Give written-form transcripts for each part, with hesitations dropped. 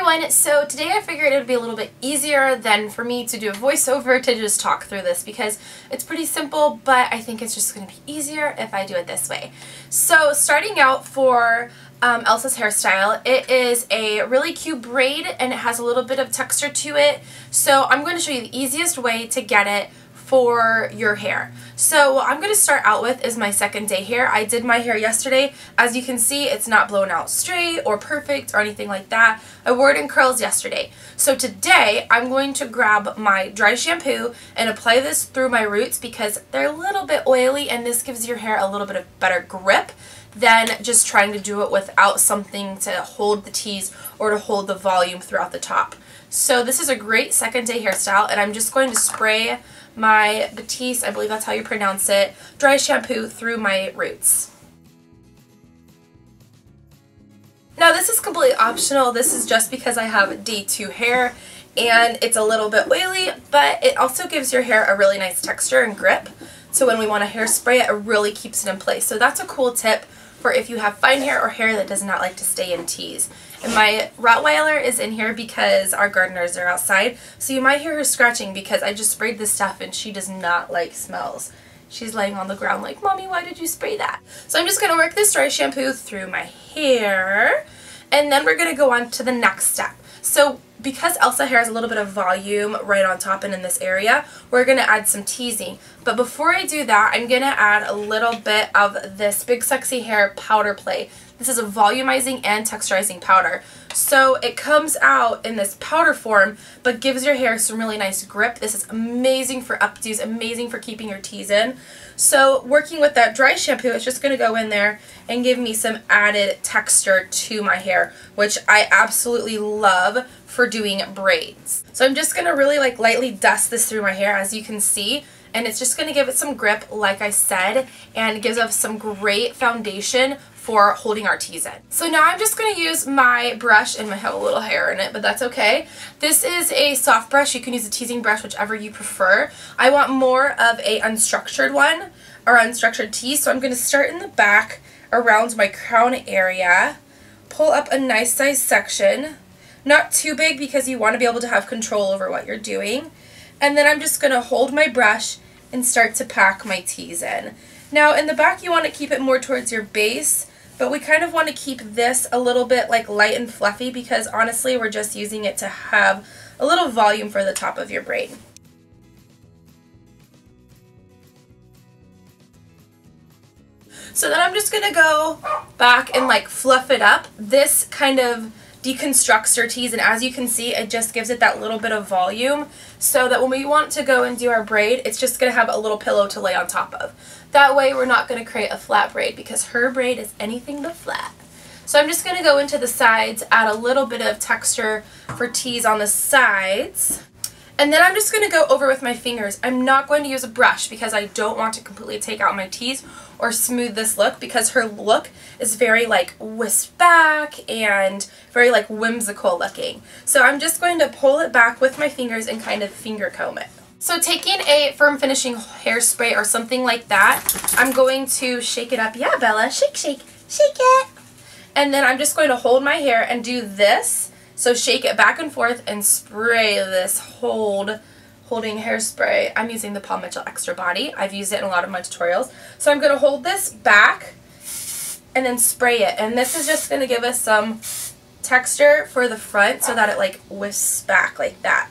everyone, so today I figured it would be a little bit easier than for me to do a voiceover to just talk through this because it's pretty simple, but I think it's just going to be easier if I do it this way. So starting out for Elsa's hairstyle, it is a really cute braid and it has a little bit of texture to it, so I'm going to show you the easiest way to get it for your hair. So what I'm going to start out with is my second day hair. I did my hair yesterday. As you can see, it's not blown out straight or perfect or anything like that. I wore it in curls yesterday. So today I'm going to grab my dry shampoo and apply this through my roots because they're a little bit oily and this gives your hair a little bit of better grip than just trying to do it without something to hold the tease or to hold the volume throughout the top. So this is a great second day hairstyle, and I'm just going to spray my Batiste, I believe that's how you pronounce it, dry shampoo through my roots. Now this is completely optional. This is just because I have day 2 hair and it's a little bit oily, but it also gives your hair a really nice texture and grip. So when we want to hairspray it, it really keeps it in place. So that's a cool tip for if you have fine hair or hair that does not like to stay in tease. And my Rottweiler is in here because our gardeners are outside, so you might hear her scratching because I just sprayed this stuff and she does not like smells. She's laying on the ground like, "Mommy, why did you spray that?" So I'm just going to work this dry shampoo through my hair, and then we're going to go on to the next step. So because Elsa hair has a little bit of volume right on top and in this area, we're going to add some teasing. But before I do that, I'm going to add a little bit of this Big Sexy Hair powder play. This is a volumizing and texturizing powder. So it comes out in this powder form, but gives your hair some really nice grip. This is amazing for updos, amazing for keeping your tease in. So working with that dry shampoo, it's just going to go in there and give me some added texture to my hair, which I absolutely love for doing braids. So I'm just going to really lightly dust this through my hair, as you can see, and it's just going to give it some grip, like I said, and gives us some great foundation for holding our tease in. So now I'm just going to use my brush, and I have a little hair in it, but that's okay. This is a soft brush. You can use a teasing brush, whichever you prefer. I want more of a unstructured one, or unstructured tease, so I'm going to start in the back around my crown area, pull up a nice size section, not too big because you want to be able to have control over what you're doing, and then I'm just going to hold my brush and start to pack my tease in. Now in the back you want to keep it more towards your base, but we kind of want to keep this a little bit light and fluffy because honestly we're just using it to have a little volume for the top of your braid. So then I'm just going to go back and fluff it up. This kind of deconstructs your tease, and as you can see, it just gives it that little bit of volume so that when we want to go and do our braid, it's just going to have a little pillow to lay on top of. That way we're not going to create a flat braid because her braid is anything but flat. So I'm just going to go into the sides, add a little bit of texture for tease on the sides. And then I'm just going to go over with my fingers. I'm not going to use a brush because I don't want to completely take out my tease or smooth this look because her look is very whisked back and very whimsical looking. So I'm just going to pull it back with my fingers and kind of finger comb it. So taking a firm finishing hairspray or something like that, I'm going to shake it up. Yeah, Bella, shake, shake, shake it. And then I'm just going to hold my hair and do this. So shake it back and forth and spray this holding hairspray. I'm using the Palm Mitchell Extra Body. I've used it in a lot of my tutorials. So I'm going to hold this back and then spray it. And this is just going to give us some texture for the front so that it whisks back like that.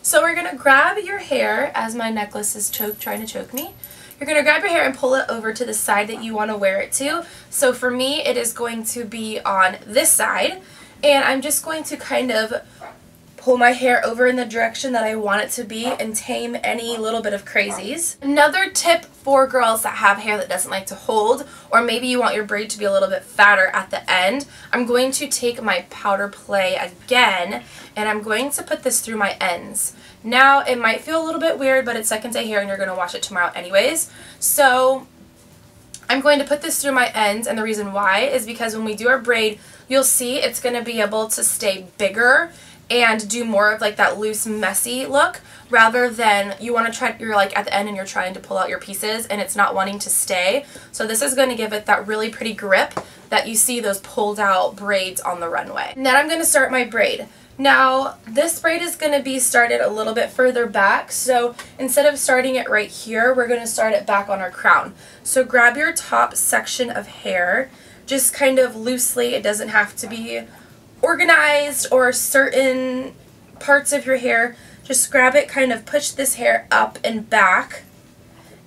So we're going to grab your hair, as my necklace is trying to choke me. You're going to grab your hair and pull it over to the side that you want to wear it to. So for me, it is going to be on this side. And I'm just going to kind of pull my hair over in the direction that I want it to be and tame any little bit of crazies. Another tip for girls that have hair that doesn't like to hold, or maybe you want your braid to be a little bit fatter at the end, I'm going to take my powder play again and I'm going to put this through my ends. Now it might feel a little bit weird, but it's second day hair and you're going to wash it tomorrow anyways. So I'm going to put this through my ends, and the reason why is because when we do our braid, you'll see it's going to be able to stay bigger and do more of that loose, messy look, rather than you want to try, you're at the end and you're trying to pull out your pieces and it's not wanting to stay. So this is going to give it that really pretty grip that you see those pulled out braids on the runway. And then I'm going to start my braid. Now, this braid is going to be started a little bit further back, so instead of starting it right here, we're going to start it back on our crown. So grab your top section of hair, just kind of loosely. It doesn't have to be organized or certain parts of your hair. Just grab it, kind of push this hair up and back,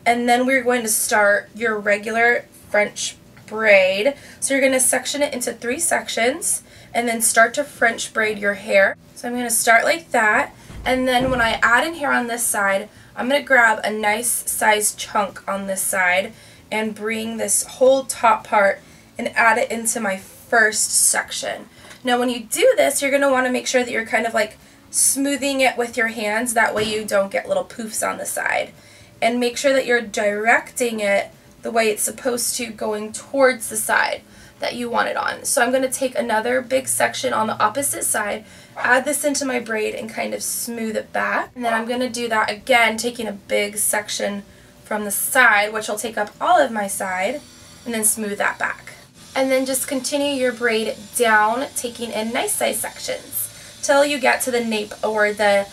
and then we're going to start your regular French braid. So you're going to section it into 3 sections and then start to French braid your hair. So I'm going to start like that, and then when I add in hair on this side, I'm going to grab a nice sized chunk on this side and bring this whole top part and add it into my first section. Now when you do this, you're going to want to make sure that you're kind of like smoothing it with your hands, that way you don't get little poofs on the side. And make sure that you're directing it the way it's supposed to, going towards the side that you want it on. So I'm going to take another big section on the opposite side, add this into my braid and kind of smooth it back. And then I'm going to do that again, taking a big section from the side, which will take up all of my side, and then smooth that back. And then just continue your braid down, taking in nice size sections till you get to the nape or the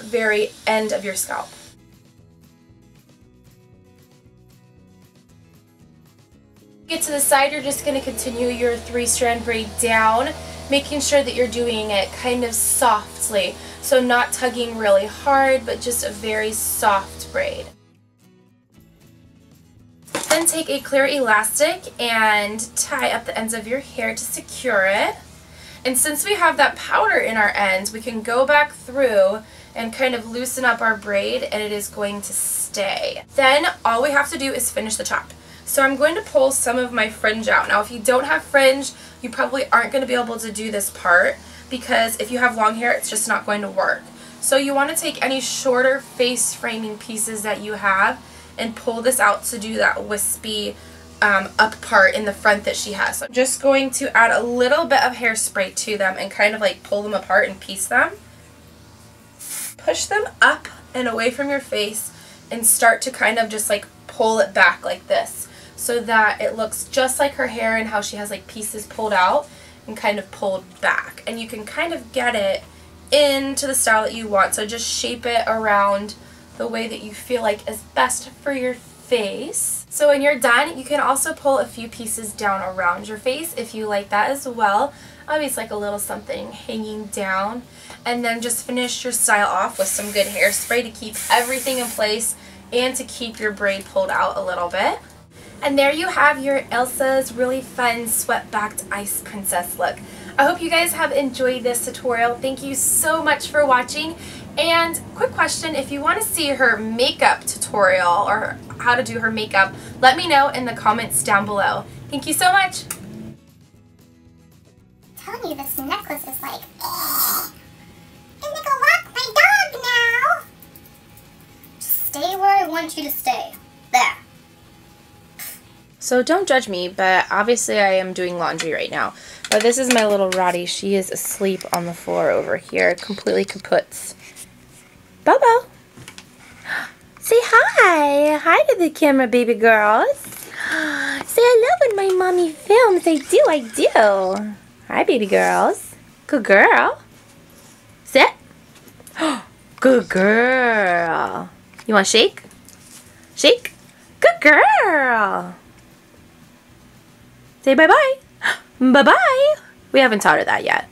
very end of your scalp. Get to the side, you're just going to continue your 3-strand braid down, making sure that you're doing it kind of softly, so not tugging really hard, but just a very soft braid. Then take a clear elastic and tie up the ends of your hair to secure it. And since we have that powder in our ends, we can go back through and kind of loosen up our braid, and it is going to stay. Then all we have to do is finish the top. So I'm going to pull some of my fringe out. Now if you don't have fringe, you probably aren't going to be able to do this part, because if you have long hair, it's just not going to work. So you want to take any shorter face framing pieces that you have and pull this out to do that wispy up part in the front that she has. So I'm just going to add a little bit of hairspray to them and kind of like pull them apart and piece them. Push them up and away from your face and start to kind of just like pull it back like this, so that it looks just like her hair and how she has like pieces pulled out and kind of pulled back. And you can kind of get it into the style that you want, so just shape it around the way that you feel like is best for your face. So when you're done, you can also pull a few pieces down around your face if you like that as well. Obviously like a little something hanging down. And then just finish your style off with some good hairspray to keep everything in place and to keep your braid pulled out a little bit. And there you have your Elsa's really fun swept-backed ice princess look. I hope you guys have enjoyed this tutorial. Thank you so much for watching. And quick question, if you want to see her makeup tutorial or how to do her makeup, let me know in the comments down below. Thank you so much. I'm telling you, this necklace is like, I'm gonna go walk my dog now. Just stay where I want you to stay. There. So don't judge me, but obviously I am doing laundry right now. But this is my little Roddy. She is asleep on the floor over here, completely kaputs. Bobo, say hi. Hi to the camera, baby girls. Say I love when my mommy films. I do. Hi, baby girls. Good girl. Sit. Good girl. You want to shake? Shake. Good girl. Say bye-bye. Bye-bye. We haven't taught her that yet.